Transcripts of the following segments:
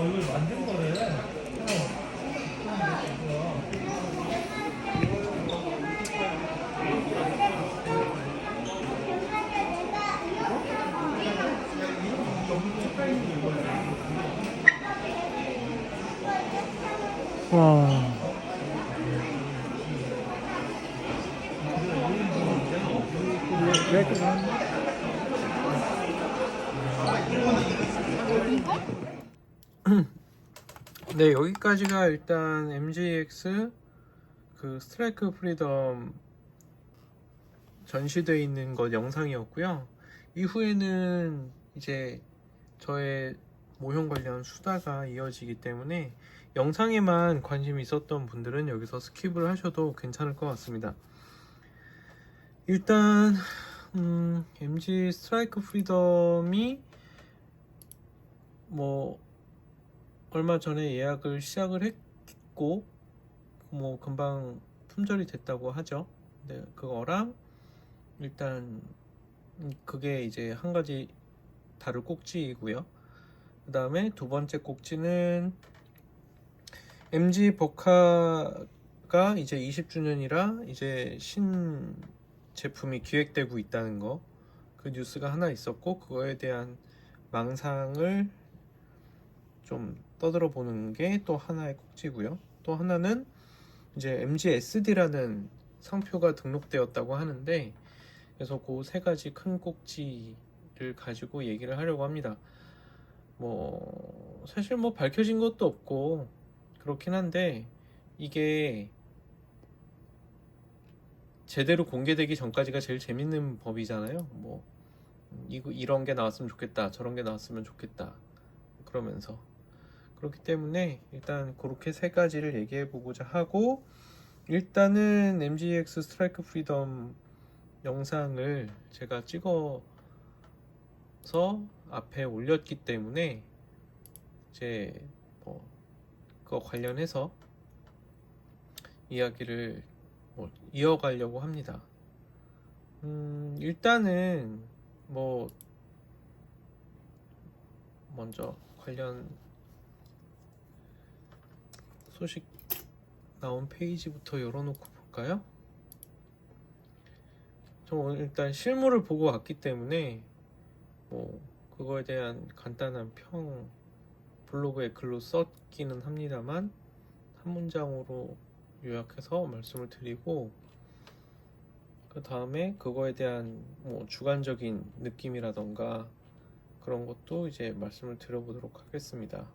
이걸 만든 거를 와. 네, 여기까지가 일단 MGX 그 스트라이크 프리덤 전시되어 있는 것 영상이었고요. 이후에는 이제 저의 모형 관련 수다가 이어지기 때문에 영상에만 관심이 있었던 분들은 여기서 스킵을 하셔도 괜찮을 것 같습니다. 일단 MG 스트라이크 프리덤이 뭐 얼마 전에 예약을 시작을 했고 뭐 금방 품절이 됐다고 하죠. 네, 그거랑 일단 그게 이제 한 가지 다룰 꼭지이고요. 그 다음에 두 번째 꼭지는 MG 버카가 이제 20주년이라 이제 신 제품이 기획되고 있다는 거, 그 뉴스가 하나 있었고 그거에 대한 망상을 좀 떠들어 보는 게 또 하나의 꼭지고요. 또 하나는 이제 MGSD라는 상표가 등록되었다고 하는데, 그래서 그 세 가지 큰 꼭지를 가지고 얘기를 하려고 합니다. 뭐 사실 뭐 밝혀진 것도 없고 그렇긴 한데, 이게 제대로 공개되기 전까지가 제일 재밌는 법이잖아요. 뭐 이런 게 나왔으면 좋겠다, 저런 게 나왔으면 좋겠다 그러면서, 그렇기 때문에 일단 그렇게 세 가지를 얘기해 보고자 하고, 일단은 MGX 스트라이크 프리덤 영상을 제가 찍어서 앞에 올렸기 때문에 이제 뭐 그거 관련해서 이야기를 뭐 이어가려고 합니다. 일단은 뭐 먼저 관련 소식 나온 페이지부터 열어놓고 볼까요? 저 오늘 일단 실물을 보고 왔기 때문에 뭐 그거에 대한 간단한 평 블로그에 글로 썼기는 합니다만, 한 문장으로 요약해서 말씀을 드리고, 그 다음에 그거에 대한 뭐 주관적인 느낌이라던가 그런 것도 이제 말씀을 드려보도록 하겠습니다.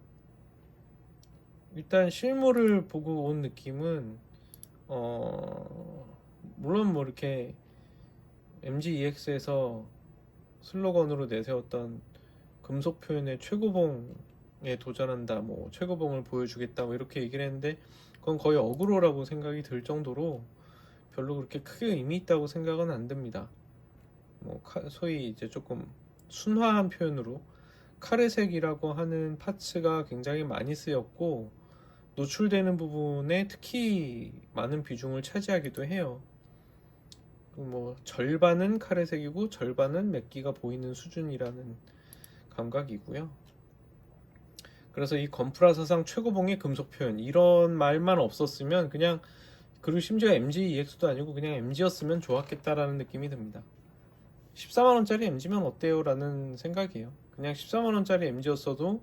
일단 실물을 보고 온 느낌은 물론 뭐 이렇게 MGEX에서 슬로건으로 내세웠던 금속 표현의 최고봉에 도전한다, 뭐 최고봉을 보여주겠다, 뭐 이렇게 얘기를 했는데, 그건 거의 어그로라고 생각이 들 정도로 별로 그렇게 크게 의미 있다고 생각은 안 듭니다. 뭐 소위 이제 조금 순화한 표현으로 카레색이라고 하는 파츠가 굉장히 많이 쓰였고, 노출되는 부분에 특히 많은 비중을 차지하기도 해요. 뭐 절반은 카레색이고 절반은 맥기가 보이는 수준이라는 감각이고요. 그래서 이 건프라 사상 최고봉의 금속 표현, 이런 말만 없었으면 그냥, 그리고 심지어 MG EX도 아니고 그냥 MG였으면 좋았겠다라는 느낌이 듭니다. 14만원짜리 MG면 어때요? 라는 생각이에요. 그냥 14만원짜리 MG였어도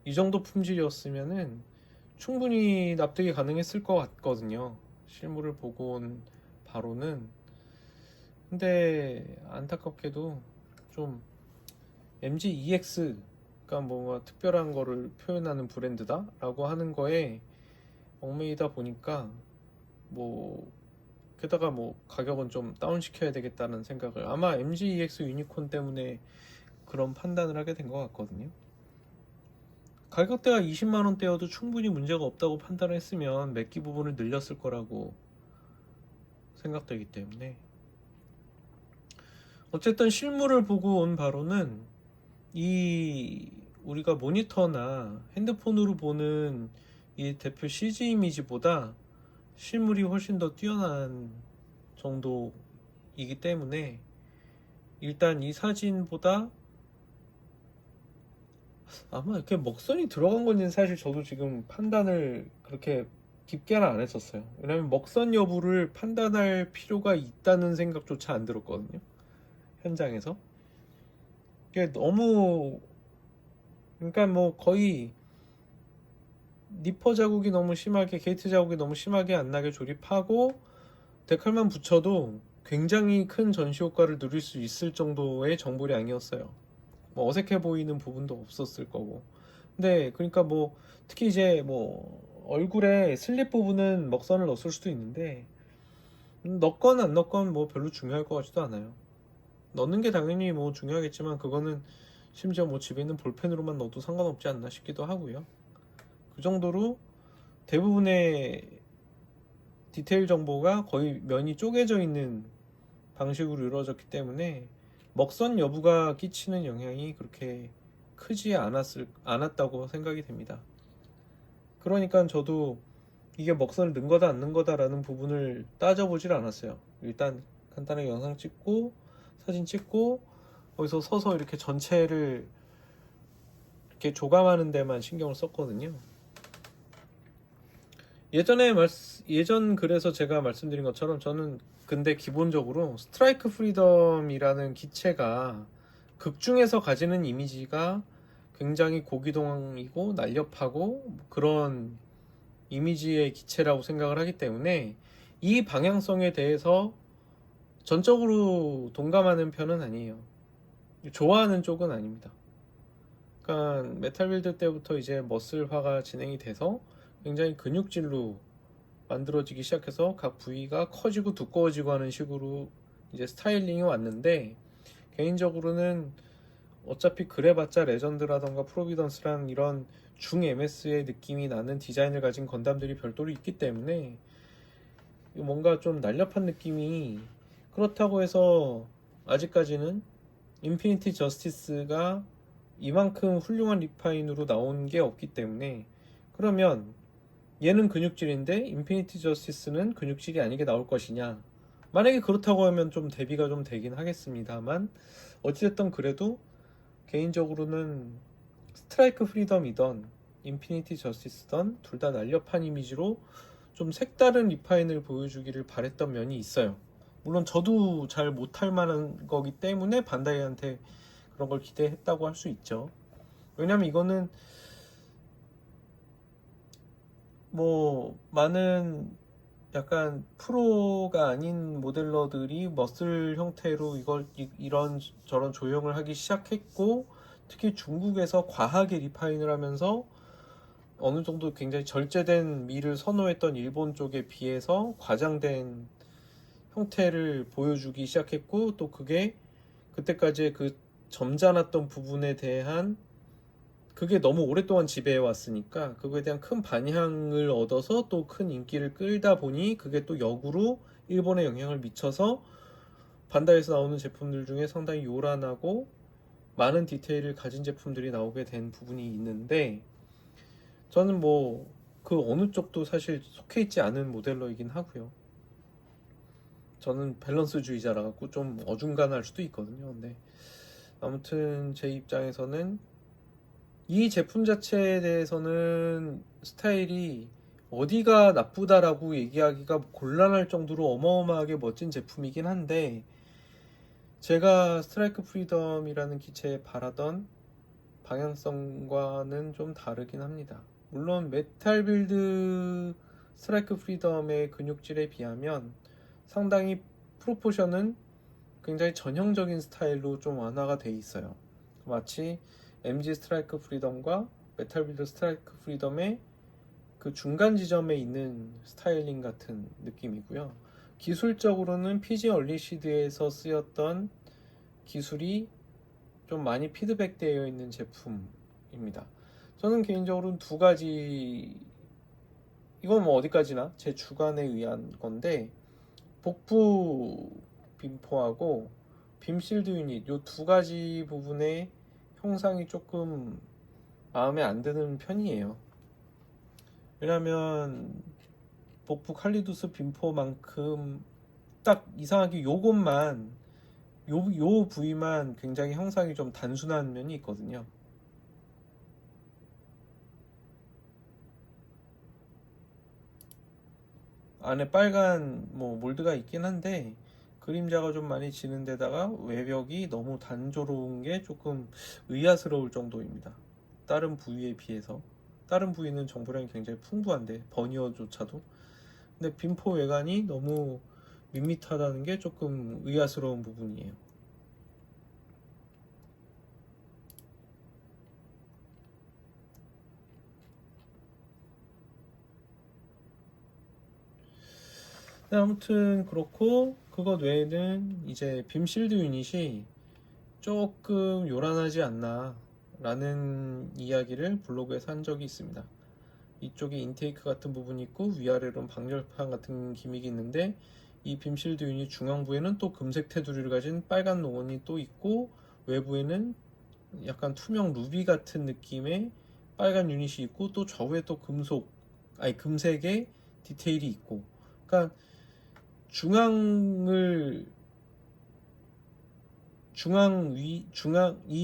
이 정도 품질이었으면은 충분히 납득이 가능했을 것 같거든요. 실물을 보고 온 바로는. 근데 안타깝게도 좀 MG EX가 뭔가 특별한 거를 표현하는 브랜드다 라고 하는 거에 얽매이다 보니까, 뭐 게다가 뭐 가격은 좀 다운 시켜야 되겠다는 생각을, 아마 MG EX 유니콘 때문에 그런 판단을 하게 된 것 같거든요. 가격대가 20만원대여도 충분히 문제가 없다고 판단을 했으면 맥기 부분을 늘렸을 거라고 생각되기 때문에, 어쨌든 실물을 보고 온 바로는 이 우리가 모니터나 핸드폰으로 보는 이 대표 CG 이미지보다 실물이 훨씬 더 뛰어난 정도이기 때문에 일단 이 사진보다 아마 이렇게 먹선이 들어간 건지는 사실 저도 지금 판단을 그렇게 깊게는 안 했었어요. 왜냐면 먹선 여부를 판단할 필요가 있다는 생각조차 안 들었거든요. 현장에서. 이게 너무 그러니까 뭐 거의 니퍼 자국이 너무 심하게 게이트 자국이 너무 심하게 안 나게 조립하고 데칼만 붙여도 굉장히 큰 전시 효과를 누릴 수 있을 정도의 정보량이었어요. 뭐 어색해 보이는 부분도 없었을 거고. 근데 그러니까 뭐 특히 이제 뭐 얼굴에 슬립 부분은 먹선을 넣었을 수도 있는데 넣건 안 넣건 뭐 별로 중요할 것 같지도 않아요. 넣는 게 당연히 뭐 중요하겠지만 그거는 심지어 뭐 집에 있는 볼펜으로만 넣어도 상관없지 않나 싶기도 하고요. 그 정도로 대부분의 디테일 정보가 거의 면이 쪼개져 있는 방식으로 이루어졌기 때문에 먹선 여부가 끼치는 영향이 그렇게 크지 않았다고 생각이 됩니다. 그러니까 저도 이게 먹선을 넣은 거다 안 넣은 거다라는 부분을 따져보질 않았어요. 일단 간단하게 영상 찍고 사진 찍고 거기서 서서 이렇게 전체를 이렇게 조감하는 데만 신경을 썼거든요. 예전 글에서 제가 말씀드린 것처럼 저는 근데 기본적으로 스트라이크 프리덤이라는 기체가 극 중에서 가지는 이미지가 굉장히 고기동이고 날렵하고 그런 이미지의 기체라고 생각을 하기 때문에 이 방향성에 대해서 전적으로 동감하는 편은 아니에요. 좋아하는 쪽은 아닙니다. 그러니까 메탈 빌드 때부터 이제 머슬화가 진행이 돼서 굉장히 근육질로 만들어지기 시작해서 각 부위가 커지고 두꺼워지고 하는 식으로 이제 스타일링이 왔는데 개인적으로는 어차피 그래봤자 레전드라던가 프로비던스랑 이런 중 MS의 느낌이 나는 디자인을 가진 건담들이 별도로 있기 때문에 뭔가 좀 날렵한 느낌이 그렇다고 해서 아직까지는 인피니티 저스티스가 이만큼 훌륭한 리파인으로 나온 게 없기 때문에 그러면 얘는 근육질인데 인피니티 저스티스는 근육질이 아니게 나올 것이냐, 만약에 그렇다고 하면 좀 대비가 좀 되긴 하겠습니다만 어찌됐든 그래도 개인적으로는 스트라이크 프리덤이던 인피니티 저스티스던 둘 다 날렵한 이미지로 좀 색다른 리파인을 보여주기를 바랬던 면이 있어요. 물론 저도 잘 못할 만한 거기 때문에 반다이한테 그런 걸 기대했다고 할 수 있죠. 왜냐면 이거는 뭐 많은 약간 프로가 아닌 모델러들이 머슬 형태로 이걸 이런 저런 조형을 하기 시작했고 특히 중국에서 과하게 리파인을 하면서 어느 정도 굉장히 절제된 미를 선호했던 일본 쪽에 비해서 과장된 형태를 보여주기 시작했고 또 그게 그때까지의 그 점잖았던 부분에 대한 그게 너무 오랫동안 지배해 왔으니까 그거에 대한 큰 반향을 얻어서 또 큰 인기를 끌다 보니 그게 또 역으로 일본에 영향을 미쳐서 반다이에서 나오는 제품들 중에 상당히 요란하고 많은 디테일을 가진 제품들이 나오게 된 부분이 있는데 저는 뭐 그 어느 쪽도 사실 속해 있지 않은 모델러이긴 하고요. 저는 밸런스주의자라 갖고 좀 어중간할 수도 있거든요. 근데 아무튼 제 입장에서는 이 제품 자체에 대해서는 스타일이 어디가 나쁘다라고 얘기하기가 곤란할 정도로 어마어마하게 멋진 제품이긴 한데 제가 스트라이크 프리덤이라는 기체에 바라던 방향성과는 좀 다르긴 합니다. 물론 메탈 빌드 스트라이크 프리덤의 근육질에 비하면 상당히 프로포션은 굉장히 전형적인 스타일로 좀 완화가 돼 있어요. 마치 MG 스트라이크 프리덤과 메탈 빌드 스트라이크 프리덤의 그 중간 지점에 있는 스타일링 같은 느낌이고요. 기술적으로는 PG 얼리시드에서 쓰였던 기술이 좀 많이 피드백되어 있는 제품입니다. 저는 개인적으로는 두 가지, 이건 뭐 어디까지나 제 주관에 의한 건데 복부 빈포하고 빔실드 유닛 요 두 가지 부분의 형상이 조금 마음에 안 드는 편이에요. 왜냐면 복부 칼리두스 빔포만큼 딱 이상하게 요것만 요 부위만 굉장히 형상이 좀 단순한 면이 있거든요. 안에 빨간 뭐 몰드가 있긴 한데 그림자가 좀 많이 지는 데다가 외벽이 너무 단조로운 게 조금 의아스러울 정도입니다. 다른 부위에 비해서. 다른 부위는 정보량이 굉장히 풍부한데 버니어조차도. 근데 빔포 외관이 너무 밋밋하다는 게 조금 의아스러운 부분이에요. 아무튼 그렇고 그것 외에는 이제 빔 실드 유닛이 조금 요란하지 않나 라는 이야기를 블로그에서 한 적이 있습니다. 이쪽에 인테이크 같은 부분이 있고 위아래로는 방열판 같은 기믹이 있는데 이 빔실드 유닛 중앙부에는 또 금색 테두리를 가진 빨간 노건이 또 있고 외부에는 약간 투명 루비 같은 느낌의 빨간 유닛이 있고 또 좌우에 또 금색의 디테일이 있고 그러니까 이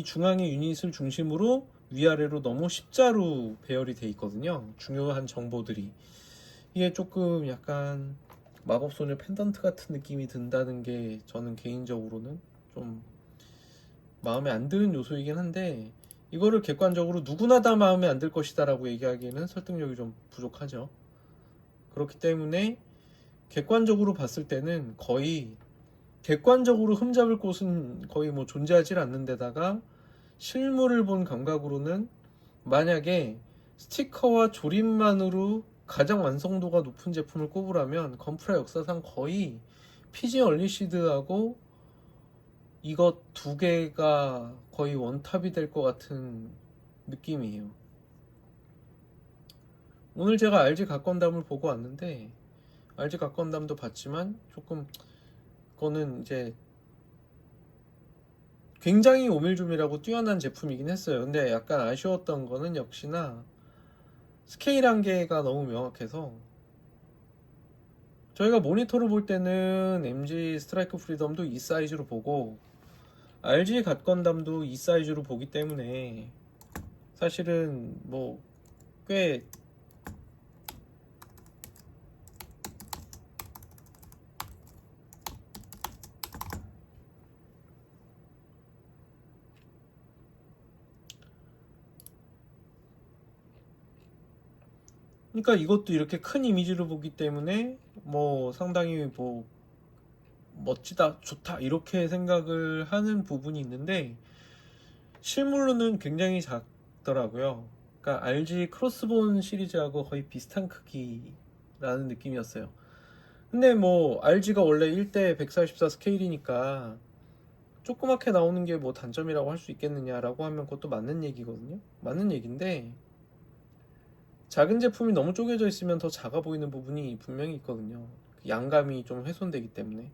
중앙의 유닛을 중심으로 위아래로 너무 십자로 배열이 돼 있거든요. 중요한 정보들이. 이게 조금 약간 마법소녀 펜던트 같은 느낌이 든다는 게 저는 개인적으로는 좀 마음에 안 드는 요소이긴 한데 이거를 객관적으로 누구나 다 마음에 안 들 것이다 라고 얘기하기에는 설득력이 좀 부족하죠. 그렇기 때문에 객관적으로 봤을 때는 거의 객관적으로 흠잡을 곳은 거의 뭐 존재하지 않는 데다가 실물을 본 감각으로는 만약에 스티커와 조립만으로 가장 완성도가 높은 제품을 꼽으라면 건프라 역사상 거의 피지 얼리시드하고 이것 두 개가 거의 원탑이 될 것 같은 느낌이에요. 오늘 제가 RG 각건담을 보고 왔는데 RG 각건담도 봤지만 조금 그거는 이제 굉장히 오밀조밀하고 뛰어난 제품이긴 했어요. 근데 약간 아쉬웠던 거는 역시나 스케일 한계가 너무 명확해서 저희가 모니터로 볼 때는 MG 스트라이크 프리덤도 이 사이즈로 보고 RG 갓건담도 이 사이즈로 보기 때문에 사실은 뭐꽤 그러니까 이것도 이렇게 큰 이미지로 보기 때문에 뭐 상당히 뭐 멋지다, 좋다 이렇게 생각을 하는 부분이 있는데 실물로는 굉장히 작더라고요. 그러니까 RG 크로스본 시리즈하고 거의 비슷한 크기라는 느낌이었어요. 근데 뭐 RG가 원래 1대 144 스케일이니까 조그맣게 나오는 게 뭐 단점이라고 할 수 있겠느냐라고 하면 그것도 맞는 얘기거든요. 맞는 얘기인데 작은 제품이 너무 쪼개져 있으면 더 작아 보이는 부분이 분명히 있거든요. 양감이 좀 훼손되기 때문에.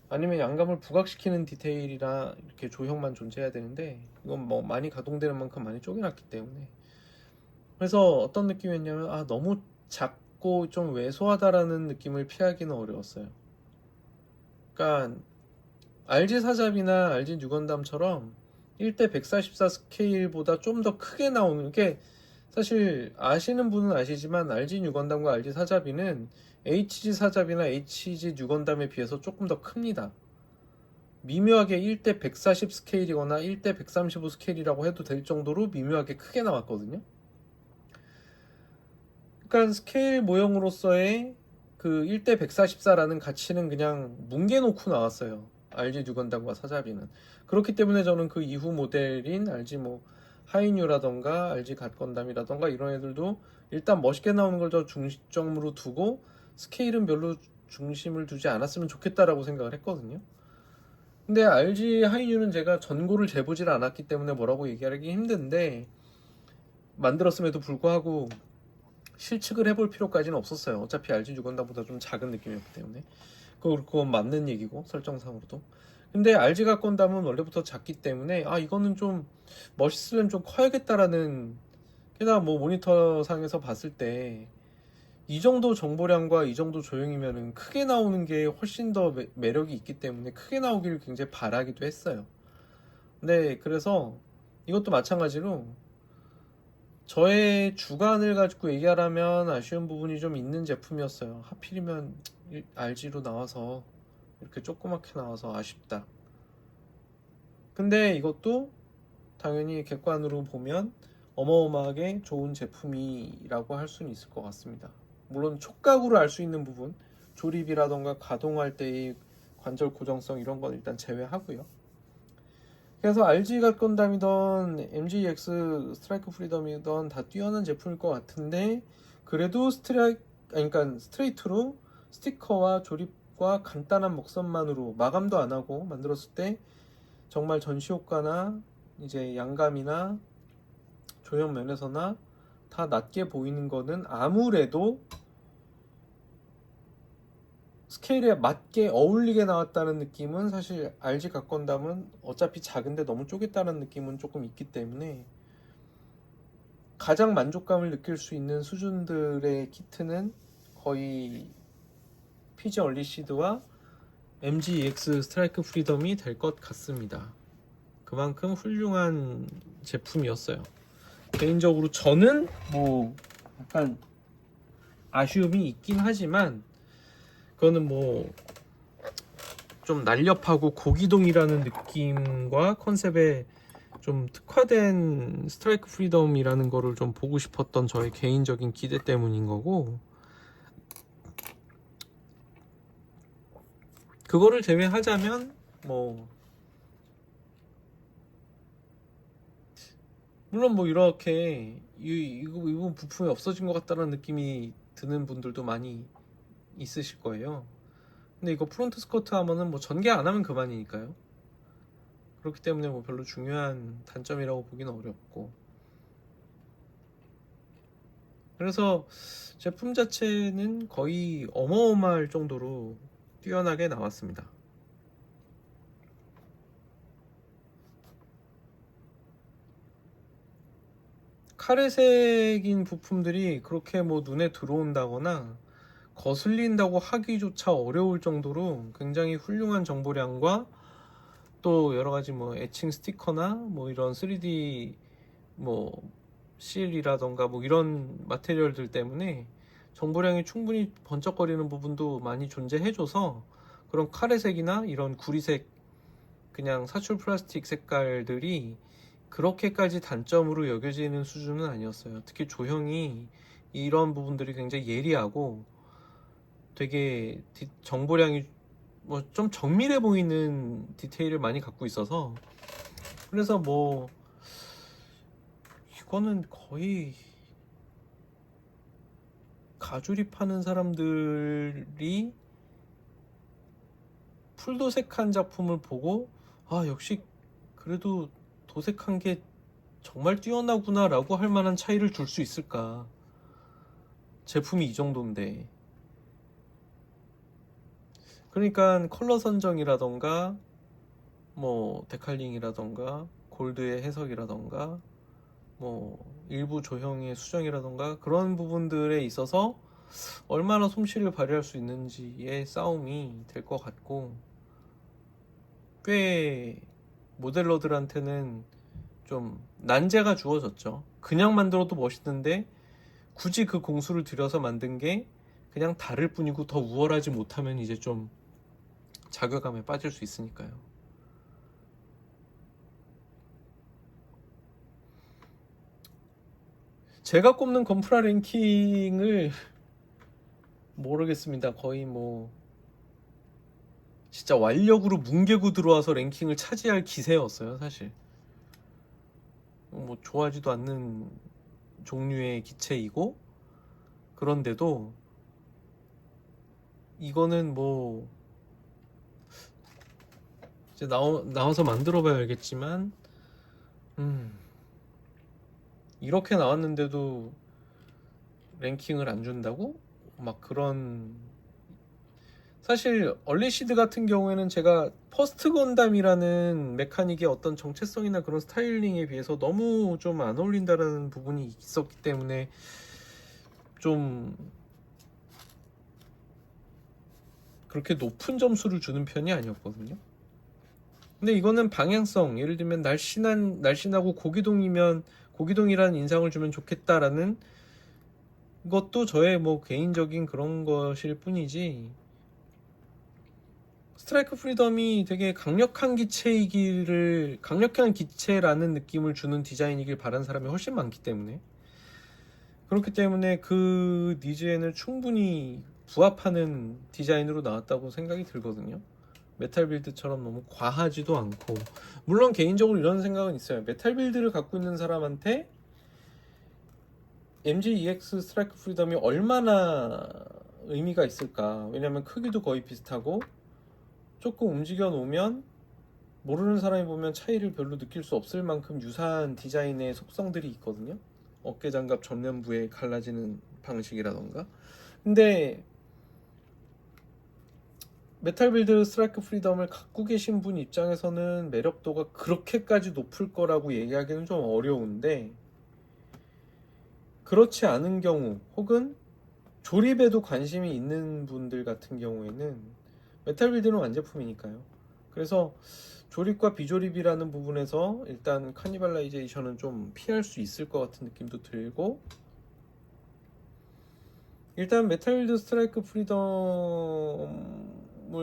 아니면 양감을 부각시키는 디테일이라 이렇게 조형만 존재해야 되는데 이건 뭐 많이 가동되는 만큼 많이 쪼개놨기 때문에. 그래서 어떤 느낌이었냐면 너무 작고 좀 왜소하다라는 느낌을 피하기는 어려웠어요. 그러니까 RG 사잡이나 RG 뉴건담처럼 1대 144 스케일보다 좀 더 크게 나오는 게 사실 아시는 분은 아시지만 RG 뉴건담과 RG 사잡이는 HG 사잡이나 HG 뉴건담에 비해서 조금 더 큽니다. 미묘하게 1대 140 스케일이거나 1대 135 스케일이라고 해도 될 정도로 미묘하게 크게 나왔거든요. 그러니까 스케일 모형으로서의 그 1대 144라는 가치는 그냥 뭉개놓고 나왔어요. RG 뉴건담과 사자비는. 그렇기 때문에 저는 그 이후 모델인 RG 뭐 하이뉴라던가 RG 갓건담이라던가 이런 애들도 일단 멋있게 나오는 걸 더 중점으로 두고 스케일은 별로 중심을 두지 않았으면 좋겠다라고 생각을 했거든요. 근데 RG 하이뉴는 제가 전고를 재보질 않았기 때문에 뭐라고 얘기하기 힘든데 만들었음에도 불구하고 실측을 해볼 필요까지는 없었어요. 어차피 RG 유건담보다 좀 작은 느낌이었기 때문에 그건 맞는 얘기고 설정상으로도. 근데 RG가 건담은 원래부터 작기 때문에 아 이거는 좀 멋있으면 좀 커야겠다라는, 게다가 뭐 모니터 상에서 봤을 때 이 정도 정보량과 이 정도 조형이면은 크게 나오는 게 훨씬 더 매력이 있기 때문에 크게 나오기를 굉장히 바라기도 했어요. 네, 그래서 이것도 마찬가지로 저의 주관을 가지고 얘기하라면 아쉬운 부분이 좀 있는 제품이었어요. 하필이면 RG로 나와서 이렇게 조그맣게 나와서 아쉽다. 근데 이것도 당연히 객관으로 보면 어마어마하게 좋은 제품이라고 할 수는 있을 것 같습니다. 물론 촉각으로 알 수 있는 부분, 조립이라던가 가동할 때의 관절 고정성 이런 건 일단 제외하고요. 그래서 RG가 건담이던 MGX 스트라이크 프리덤이던 다 뛰어난 제품일 것 같은데, 그래도 그러니까 스트레이트로 스티커와 조립과 간단한 먹선만으로 마감도 안 하고 만들었을 때 정말 전시 효과나 이제 양감이나 조형 면에서나 다 낮게 보이는 거는 아무래도 스케일에 맞게 어울리게 나왔다는 느낌은, 사실 RG 각건담은 어차피 작은데 너무 쪼갰다는 느낌은 조금 있기 때문에 가장 만족감을 느낄 수 있는 수준들의 키트는 거의 PG 얼리시드와 MGEX 스트라이크 프리덤이 될 것 같습니다. 그만큼 훌륭한 제품이었어요. 개인적으로 저는 뭐 약간 아쉬움이 있긴 하지만, 그거는 뭐 좀 날렵하고 고기동이라는 느낌과 컨셉에 좀 특화된 스트라이크 프리덤이라는 거를 좀 보고 싶었던 저의 개인적인 기대 때문인 거고, 그거를 제외하자면 뭐 물론 뭐 이렇게 이 부분 부품이 없어진 것 같다는 느낌이 드는 분들도 많이 있으실 거예요. 근데 이거 프론트 스커트 하면은 뭐 전개 안 하면 그만이니까요. 그렇기 때문에 뭐 별로 중요한 단점이라고 보기는 어렵고, 그래서 제품 자체는 거의 어마어마할 정도로 뛰어나게 나왔습니다. 카레색인 부품들이 그렇게 뭐 눈에 들어온다거나 거슬린다고 하기조차 어려울 정도로 굉장히 훌륭한 정보량과 또 여러 가지 뭐 애칭 스티커나 뭐 이런 3D 뭐 실이라던가 뭐 이런 마테리얼들 때문에 정보량이 충분히 번쩍거리는 부분도 많이 존재해줘서 그런 카레색이나 이런 구리색 그냥 사출 플라스틱 색깔들이 그렇게까지 단점으로 여겨지는 수준은 아니었어요. 특히 조형이 이런 부분들이 굉장히 예리하고 되게 정보량이 뭐 좀 정밀해 보이는 디테일을 많이 갖고 있어서, 그래서 뭐 이거는 거의 가조립하는 사람들이 풀도색한 작품을 보고 아 역시 그래도 도색한 게 정말 뛰어나구나 라고 할 만한 차이를 줄 수 있을까. 제품이 이 정도인데. 그러니까 컬러 선정이라던가 뭐 데칼링이라던가 골드의 해석이라던가 뭐 일부 조형의 수정이라던가 그런 부분들에 있어서 얼마나 솜씨를 발휘할 수 있는지의 싸움이 될 것 같고, 꽤 모델러들한테는 좀 난제가 주어졌죠. 그냥 만들어도 멋있는데 굳이 그 공수를 들여서 만든 게 그냥 다를 뿐이고 더 우월하지 못하면 이제 좀 자괴감에 빠질 수 있으니까요. 제가 꼽는 건프라 랭킹을 모르겠습니다. 거의 뭐 진짜 완력으로 뭉개고 들어와서 랭킹을 차지할 기세였어요, 사실. 뭐 좋아하지도 않는 종류의 기체이고, 그런데도 이거는 뭐 이제 나와서 만들어봐야 알겠지만, 이렇게 나왔는데도 랭킹을 안 준다고? 막 그런 사실 얼리시드 같은 경우에는 제가 퍼스트 건담이라는 메카닉의 어떤 정체성이나 그런 스타일링에 비해서 너무 좀 안 어울린다라는 부분이 있었기 때문에 좀 그렇게 높은 점수를 주는 편이 아니었거든요. 근데 이거는 방향성, 예를 들면 날씬하고 고기동이면 고기동이라는 인상을 주면 좋겠다라는 것도 저의 뭐 개인적인 그런 것일 뿐이지, 스트라이크 프리덤이 되게 강력한 기체라는 느낌을 주는 디자인이길 바란 사람이 훨씬 많기 때문에, 그렇기 때문에 그 니즈에는 충분히 부합하는 디자인으로 나왔다고 생각이 들거든요. 메탈 빌드처럼 너무 과하지도 않고, 물론 개인적으로 이런 생각은 있어요. 메탈 빌드를 갖고 있는 사람한테 MG2X 스트라이크 프리덤이 얼마나 의미가 있을까. 왜냐면 크기도 거의 비슷하고 조금 움직여 놓으면 모르는 사람이 보면 차이를 별로 느낄 수 없을 만큼 유사한 디자인의 속성들이 있거든요. 어깨 장갑 전면부에 갈라지는 방식이라던가. 근데 메탈 빌드 스트라이크 프리덤을 갖고 계신 분 입장에서는 매력도가 그렇게까지 높을 거라고 얘기하기는 좀 어려운데, 그렇지 않은 경우 혹은 조립에도 관심이 있는 분들 같은 경우에는 메탈 빌드는 완제품이니까요. 그래서 조립과 비조립이라는 부분에서 일단 카니발라이제이션은 좀 피할 수 있을 것 같은 느낌도 들고, 일단 메탈 빌드 스트라이크 프리덤을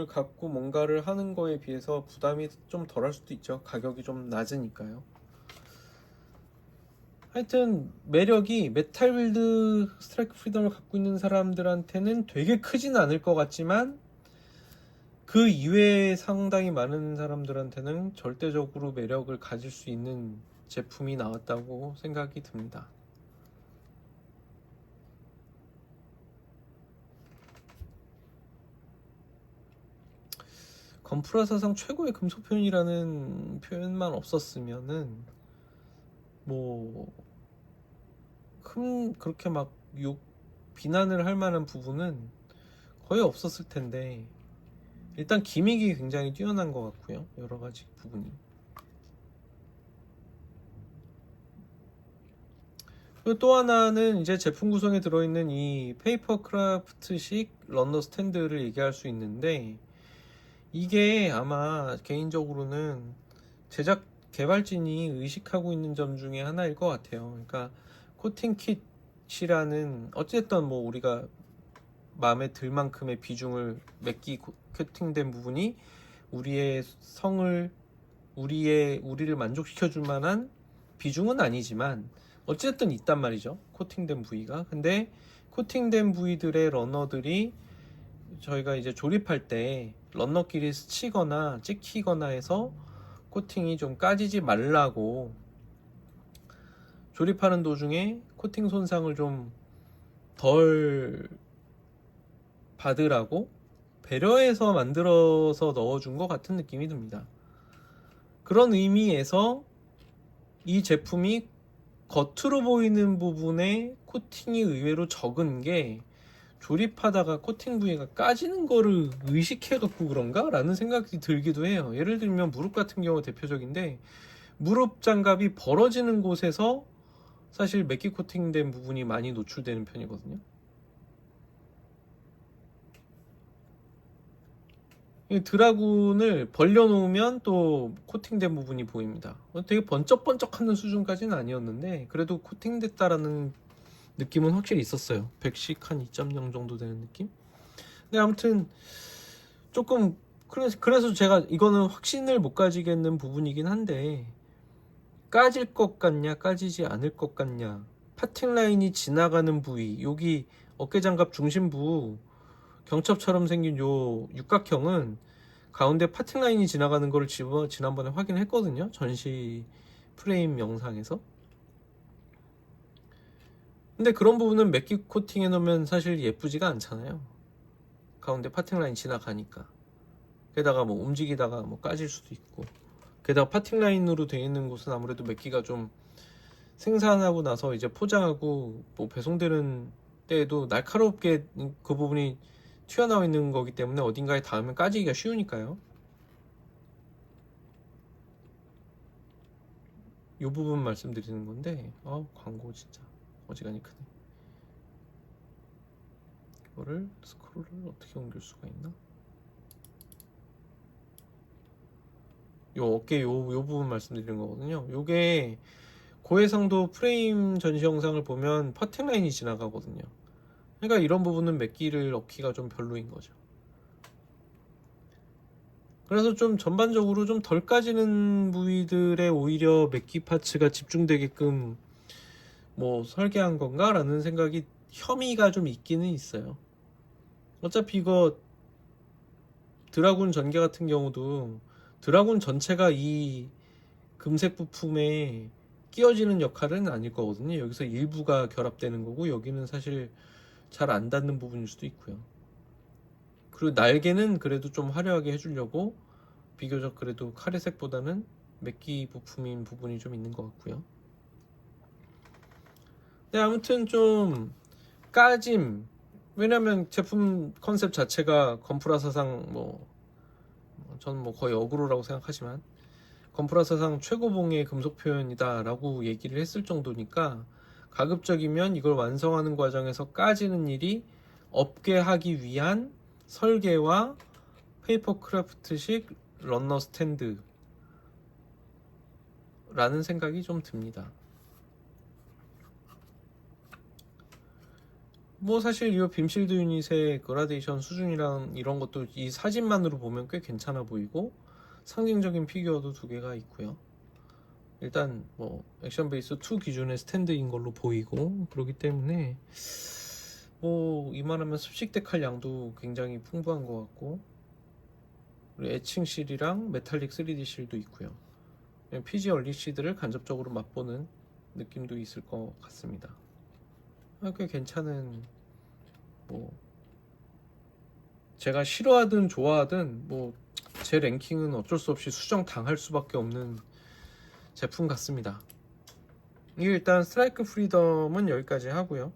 갖고 뭔가를 하는 거에 비해서 부담이 좀 덜할 수도 있죠. 가격이 좀 낮으니까요. 하여튼 매력이 메탈 빌드 스트라이크 프리덤을 갖고 있는 사람들한테는 되게 크진 않을 것 같지만, 그 이외에 상당히 많은 사람들한테는 절대적으로 매력을 가질 수 있는 제품이 나왔다고 생각이 듭니다. 건프라 사상 최고의 금속 표현이라는 표현만 없었으면은 뭐 그렇게 막 비난을 할 만한 부분은 거의 없었을 텐데, 일단 기믹이 굉장히 뛰어난 것 같고요. 여러 가지 부분이. 그리고 또 하나는 이제 제품 구성에 들어있는 이 페이퍼 크라프트식 러너 스탠드를 얘기할 수 있는데, 이게 아마 개인적으로는 제작 개발진이 의식하고 있는 점 중에 하나일 것 같아요. 그러니까 코팅 킷이라는, 어쨌든 뭐 우리가 마음에 들 만큼의 비중을 맥기 코팅된 부분이 우리의 성을 우리를 만족시켜 줄 만한 비중은 아니지만 어쨌든 있단 말이죠. 코팅된 부위가. 근데 코팅된 부위들의 러너들이 저희가 이제 조립할 때 러너끼리 스치거나 찍히거나 해서 코팅이 좀 까지지 말라고 조립하는 도중에 코팅 손상을 좀 덜 받으라고 배려해서 만들어서 넣어준 것 같은 느낌이 듭니다. 그런 의미에서 이 제품이 겉으로 보이는 부분에 코팅이 의외로 적은 게, 조립하다가 코팅 부위가 까지는 거를 의식해 갖고 그런가? 라는 생각이 들기도 해요. 예를 들면 무릎 같은 경우 대표적인데, 무릎 장갑이 벌어지는 곳에서 사실 맥기 코팅된 부분이 많이 노출되는 편이거든요. 이 드라군을 벌려놓으면 또 코팅된 부분이 보입니다. 되게 번쩍번쩍하는 수준까지는 아니었는데 그래도 코팅됐다라는 느낌은 확실히 있었어요. 100씩 한 2.0 정도 되는 느낌? 근데 아무튼 조금, 그래서 제가 이거는 확신을 못 가지겠는 부분이긴 한데, 까질 것 같냐 까지지 않을 것 같냐, 파팅 라인이 지나가는 부위, 여기 어깨장갑 중심부 경첩처럼 생긴 요 육각형은 가운데 파팅 라인이 지나가는 거를 지난번에 확인했거든요. 전시 프레임 영상에서. 근데 그런 부분은 맥기 코팅 해놓으면 사실 예쁘지가 않잖아요. 가운데 파팅 라인 지나가니까. 게다가 뭐 움직이다가 뭐 까질 수도 있고. 게다가 파팅 라인으로 되어 있는 곳은 아무래도 맥기가 좀 생산하고 나서 이제 포장하고 뭐 배송되는 때에도 날카롭게 그 부분이 튀어나와 있는 거기 때문에 어딘가에 닿으면 까지기가 쉬우니까요. 이 부분 말씀드리는 건데, 광고 진짜 어지간히 크네. 이거를 스크롤을 어떻게 옮길 수가 있나? 요 어깨 요 부분 말씀드리는 거거든요. 요게 고해상도 프레임 전시 영상을 보면 퍼팅 라인이 지나가거든요. 그러니까 이런 부분은 맥기를 넣기가 좀 별로인 거죠. 그래서 좀 전반적으로 좀 덜 까지는 부위들에 오히려 맥기 파츠가 집중되게끔 뭐 설계한 건가? 라는 생각이 혐의가 좀 있기는 있어요. 어차피 이거 드라군 전개 같은 경우도 드라군 전체가 이 금색 부품에 끼워지는 역할은 아닐 거거든요. 여기서 일부가 결합되는 거고 여기는 사실 잘 안 닿는 부분일 수도 있고요. 그리고 날개는 그래도 좀 화려하게 해주려고 비교적 그래도 카레색보다는 맥기 부품인 부분이 좀 있는 것 같고요. 네, 아무튼 좀 까짐, 왜냐면 제품 컨셉 자체가 건프라 사상 전 거의 어그로라고 생각하지만 건프라 사상 최고봉의 금속 표현이다 라고 얘기를 했을 정도니까 가급적이면 이걸 완성하는 과정에서 까지는 일이 없게 하기 위한 설계와 페이퍼 크래프트식 런너 스탠드 라는 생각이 좀 듭니다. 뭐 사실 이 빔실드 유닛의 그라데이션 수준이랑 이런 것도 이 사진만으로 보면 꽤 괜찮아 보이고 상징적인 피규어도 두 개가 있고요. 일단 뭐 액션 베이스 2 기준의 스탠드인 걸로 보이고 그렇기 때문에 뭐 이만하면 습식덱할 양도 굉장히 풍부한 것 같고 그리고 에칭 실이랑 메탈릭 3D 실도 있고요. PG 얼리시드를 간접적으로 맛보는 느낌도 있을 것 같습니다. 꽤 괜찮은 뭐 제가 싫어하든 좋아하든 뭐 제 랭킹은 어쩔 수 없이 수정 당할 수밖에 없는 제품 같습니다. 이게 일단 스트라이크 프리덤은 여기까지 하고요.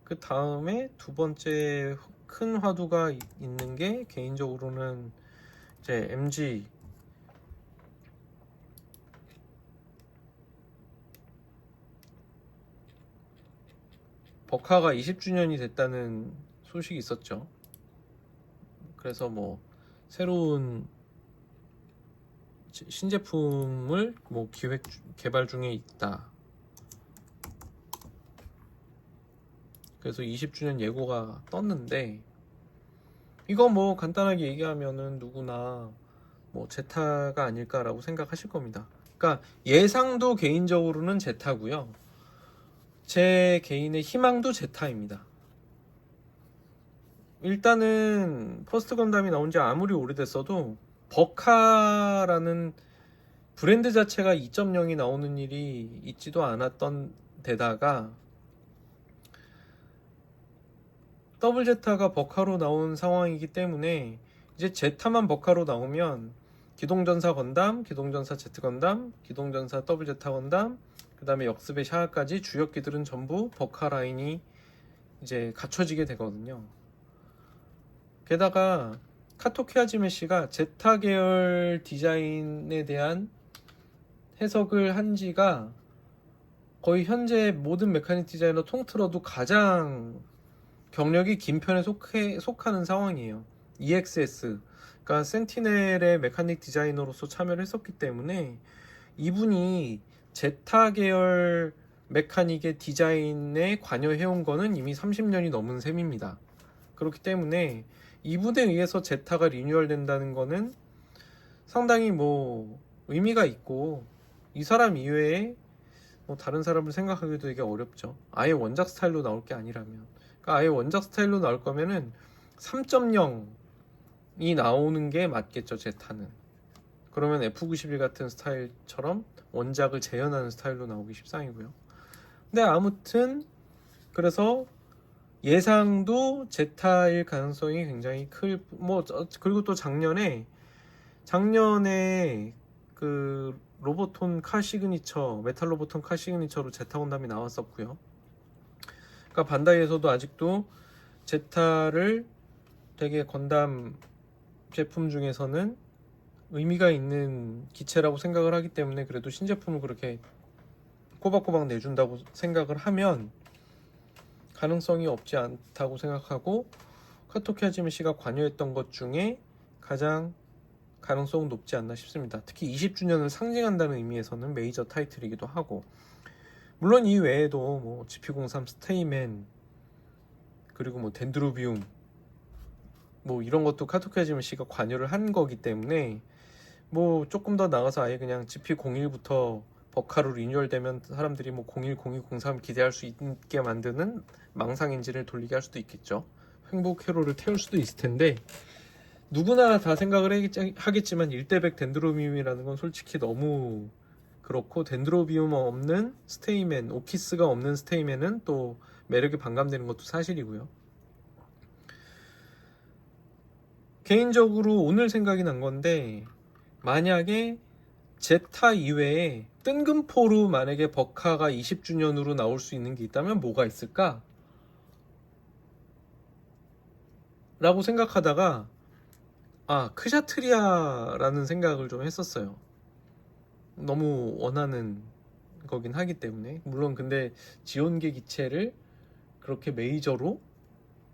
그 다음에 두 번째 큰 화두가 있는 게 개인적으로는 이제 MG 버카가 20주년이 됐다는 소식이 있었죠. 그래서 뭐 새로운 신제품을 뭐 개발 중에 있다. 그래서 20주년 예고가 떴는데 이거 뭐 간단하게 얘기하면은 누구나 뭐 제타가 아닐까라고 생각하실 겁니다. 그러니까 예상도 개인적으로는 제타고요. 제 개인의 희망도 제타입니다. 일단은 퍼스트 건담이 나온 지 아무리 오래됐어도 버카라는 브랜드 자체가 2.0이 나오는 일이 있지도 않았던 데다가 더블 제타가 버카로 나온 상황이기 때문에 이제 제타만 버카로 나오면 기동전사 건담, 기동전사 제트 건담, 기동전사 더블 제타 건담, 그 다음에 역습의 샤아까지 주역기들은 전부 버카 라인이 이제 갖춰지게 되거든요. 게다가 카토키 하지메 씨가 제타 계열 디자인에 대한 해석을 한 지가 거의 현재 모든 메카닉 디자이너 통틀어도 가장 경력이 긴 편에 속하는 상황이에요. EXS, 그러니까 센티넬의 메카닉 디자이너로서 참여를 했었기 때문에 이분이 제타 계열 메카닉의 디자인에 관여해온 거는 이미 30년이 넘은 셈입니다. 그렇기 때문에 이분에 의해서 제타가 리뉴얼 된다는 거는 상당히 뭐 의미가 있고 이 사람 이외에 뭐 다른 사람을 생각하기도 되게 어렵죠. 아예 원작 스타일로 나올 게 아니라면. 그러니까 아예 원작 스타일로 나올 거면은 3.0이 나오는 게 맞겠죠, 제타는. 그러면 F91 같은 스타일처럼 원작을 재현하는 스타일로 나오기 십상이고요. 근데 아무튼 그래서 예상도 제타일 가능성이 굉장히 그리고 또 작년에 그 로보톤 카 시그니처, 메탈 로보톤 카 시그니처로 제타 건담이 나왔었고요. 그러니까 반다이에서도 아직도 제타를 되게 건담 제품 중에서는 의미가 있는 기체라고 생각을 하기 때문에 그래도 신제품을 그렇게 꼬박꼬박 내준다고 생각을 하면 가능성이 없지 않다고 생각하고, 카토키 하지메 씨가 관여했던 것 중에 가장 가능성은 높지 않나 싶습니다. 특히 20주년을 상징한다는 의미에서는 메이저 타이틀이기도 하고, 물론 이 외에도 뭐 GP03 스테이맨, 그리고 뭐 덴드로비움, 뭐 이런 것도 카토키 하지메 씨가 관여를 한 거기 때문에, 뭐 조금 더 나가서 아예 그냥 GP01부터 버카로 리뉴얼되면 사람들이 뭐 01, 02, 03 기대할 수 있게 만드는 망상 엔진을 돌리게 할 수도 있겠죠. 행복 회로를 태울 수도 있을 텐데, 누구나 다 생각을 하겠지만 1대100 덴드로비움이라는 건 솔직히 너무 그렇고, 덴드로비움 없는 스테이맨, 오키스가 없는 스테이맨은 또 매력이 반감되는 것도 사실이고요. 개인적으로 오늘 생각이 난 건데, 만약에 제타 이외에 뜬금포로 만약에 버카가 20주년으로 나올 수 있는 게 있다면 뭐가 있을까? 라고 생각하다가 크샤트리아라는 생각을 좀 했었어요. 너무 원하는 거긴 하기 때문에. 물론 근데 지온계 기체를 그렇게 메이저로,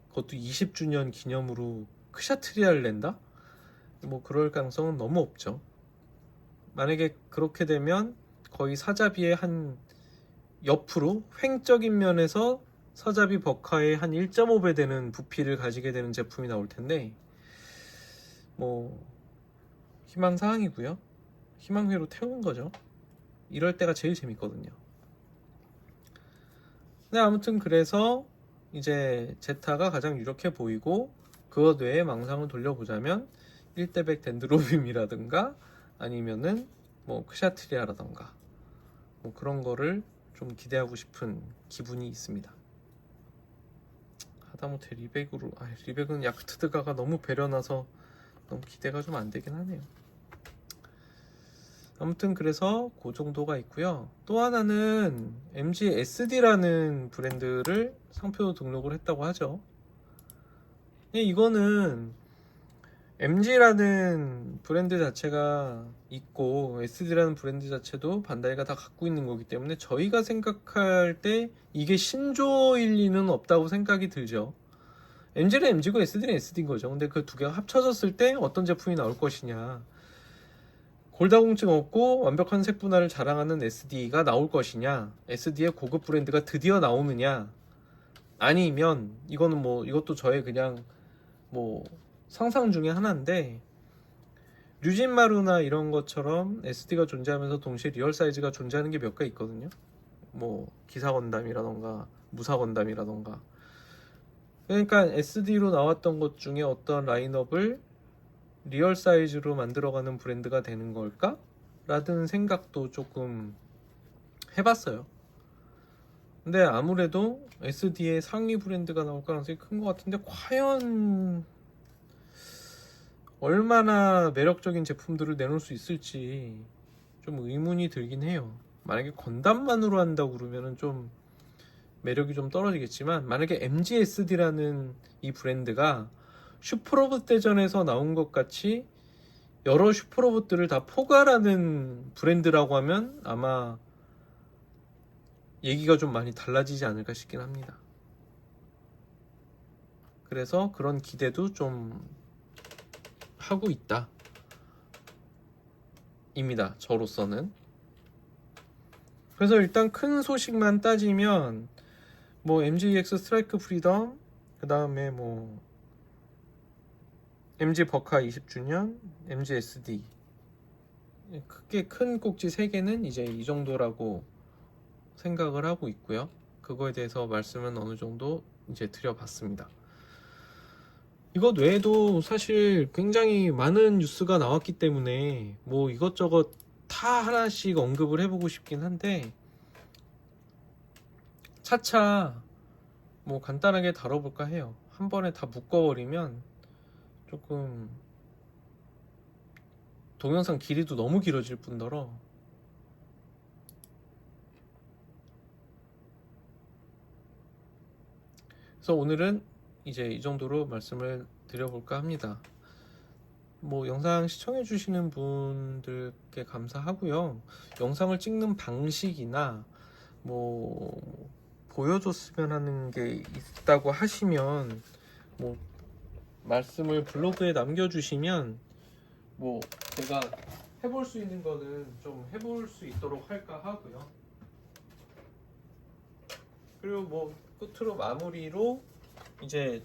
그것도 20주년 기념으로 크샤트리아를 낸다? 뭐 그럴 가능성은 너무 없죠. 만약에 그렇게 되면 거의 사자비의 한 옆으로 횡적인 면에서 사자비 버카의 한 1.5배 되는 부피를 가지게 되는 제품이 나올 텐데, 뭐 희망사항이고요. 희망회로 태우는 거죠. 이럴 때가 제일 재밌거든요. 네, 아무튼 그래서 이제 제타가 가장 유력해 보이고, 그것 외에 망상을 돌려보자면 1대100 덴드로빔이라든가 아니면은 뭐 크샤트리아라던가 뭐 그런 거를 좀 기대하고 싶은 기분이 있습니다. 하다못해 리백으로, 리백은 야크트드가가 너무 배려나서 너무 기대가 좀 안 되긴 하네요. 아무튼 그래서 그 정도가 있고요. 또 하나는 MG SD라는 브랜드를 상표 등록을 했다고 하죠. 이거는 MG라는 브랜드 자체가 있고 SD라는 브랜드 자체도 반다이가 다 갖고 있는 거기 때문에 저희가 생각할 때 이게 신조일 리는 없다고 생각이 들죠. MG는 MG고 SD는 SD인 거죠. 근데 그 두 개가 합쳐졌을 때 어떤 제품이 나올 것이냐, 골다공증 없고 완벽한 색분할을 자랑하는 SD가 나올 것이냐, SD의 고급 브랜드가 드디어 나오느냐, 아니면 이거는 뭐 이것도 저의 그냥 뭐 상상 중에 하나인데, 류진마루나 이런 것처럼 SD가 존재하면서 동시에 리얼 사이즈가 존재하는 게 몇 개 있거든요. 뭐 기사 건담이라던가 무사 건담이라던가. 그러니까 SD로 나왔던 것 중에 어떤 라인업을 리얼 사이즈로 만들어가는 브랜드가 되는 걸까? 라는 생각도 조금 해봤어요. 근데 아무래도 SD의 상위 브랜드가 나올 가능성이 큰 것 같은데, 과연 얼마나 매력적인 제품들을 내놓을 수 있을지 좀 의문이 들긴 해요. 만약에 건담만으로 한다고 그러면은 좀 매력이 좀 떨어지겠지만, 만약에 MGSD라는 이 브랜드가 슈퍼로봇 대전에서 나온 것 같이 여러 슈퍼로봇들을 다 포괄하는 브랜드라고 하면 아마 얘기가 좀 많이 달라지지 않을까 싶긴 합니다. 그래서 그런 기대도 좀 하고 있다 입니다, 저로서는. 그래서 일단 큰 소식만 따지면 뭐 MGEX 스트라이크 프리덤, 그 다음에 뭐 MG 버카 20주년, MG SD, 크게 큰 꼭지 3개는 이제 이 정도라고 생각을 하고 있고요. 그거에 대해서 말씀은 어느 정도 이제 드려봤습니다. 이것 외에도 사실 굉장히 많은 뉴스가 나왔기 때문에 뭐 이것저것 다 하나씩 언급을 해보고 싶긴 한데, 차차 뭐 간단하게 다뤄볼까 해요. 한 번에 다 묶어버리면 조금 동영상 길이도 너무 길어질 뿐더러, 그래서 오늘은 이제 이 정도로 말씀을 드려볼까 합니다. 뭐 영상 시청해 주시는 분들께 감사하고요. 영상을 찍는 방식이나 뭐 보여줬으면 하는 게 있다고 하시면 뭐 말씀을 블로그에 남겨주시면 뭐 제가 해볼 수 있는 거는 좀 해볼 수 있도록 할까 하고요. 그리고 뭐 끝으로 마무리로 이제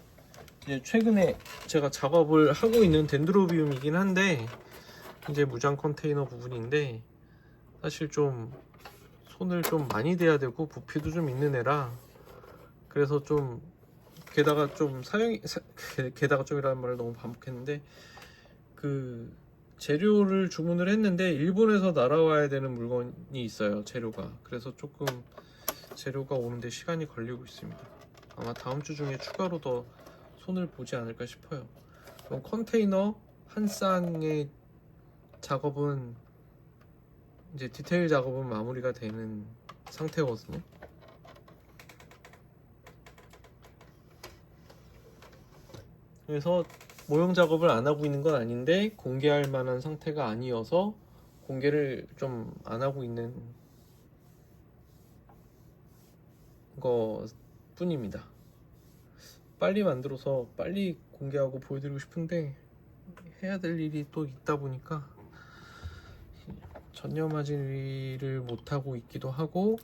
최근에 제가 작업을 하고 있는 덴드로비움이긴 한데 이제 무장 컨테이너 부분인데 사실 좀 손을 좀 많이 대야 되고 부피도 좀 있는 애라 그래서 좀 게다가 좀 게다가 좀이라는 말을 너무 반복했는데 그 재료를 주문을 했는데 일본에서 날아와야 되는 물건이 있어요. 재료가. 그래서 조금 재료가 오는데 시간이 걸리고 있습니다. 아마 다음 주 중에 추가로 더 손을 보지 않을까 싶어요. 그럼 컨테이너 한 쌍의 작업은 이제 디테일 작업은 마무리가 되는 상태거든요. 그래서 모형 작업을 안 하고 있는 건 아닌데 공개할 만한 상태가 아니어서 공개를 좀 안 하고 있는 거 뿐입니다. 빨리 만들어서 빨리 공개하고 보여드리고 싶은데 해야 될 일이 또 있다 보니까 전념하지를 못하고 있기도 하고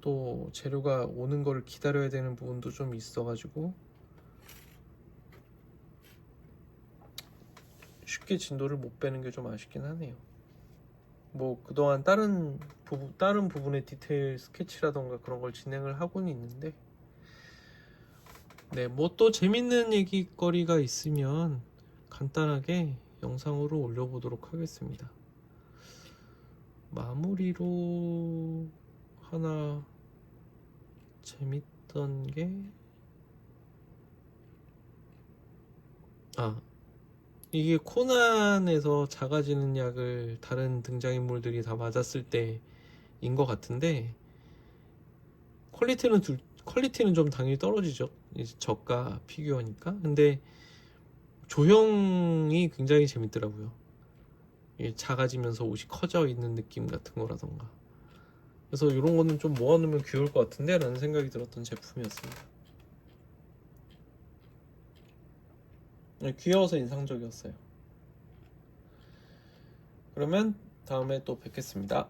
또 재료가 오는 거를 기다려야 되는 부분도 좀 있어가지고 쉽게 진도를 못 빼는 게 좀 아쉽긴 하네요. 뭐 그동안 다른 부분의 디테일 스케치라던가 그런 걸 진행을 하고는 있는데 네, 뭐 또 재밌는 얘기거리가 있으면 간단하게 영상으로 올려보도록 하겠습니다. 마무리로 하나 재밌던 게 이게 코난에서 작아지는 약을 다른 등장인물들이 다 맞았을 때인 것 같은데 퀄리티는 좀 당연히 떨어지죠. 이제 저가 피규어니까. 근데 조형이 굉장히 재밌더라고요. 작아지면서 옷이 커져 있는 느낌 같은 거라던가. 그래서 이런 거는 좀 모아놓으면 귀여울 것 같은데 라는 생각이 들었던 제품이었습니다. 귀여워서 인상적이었어요. 그러면 다음에 또 뵙겠습니다.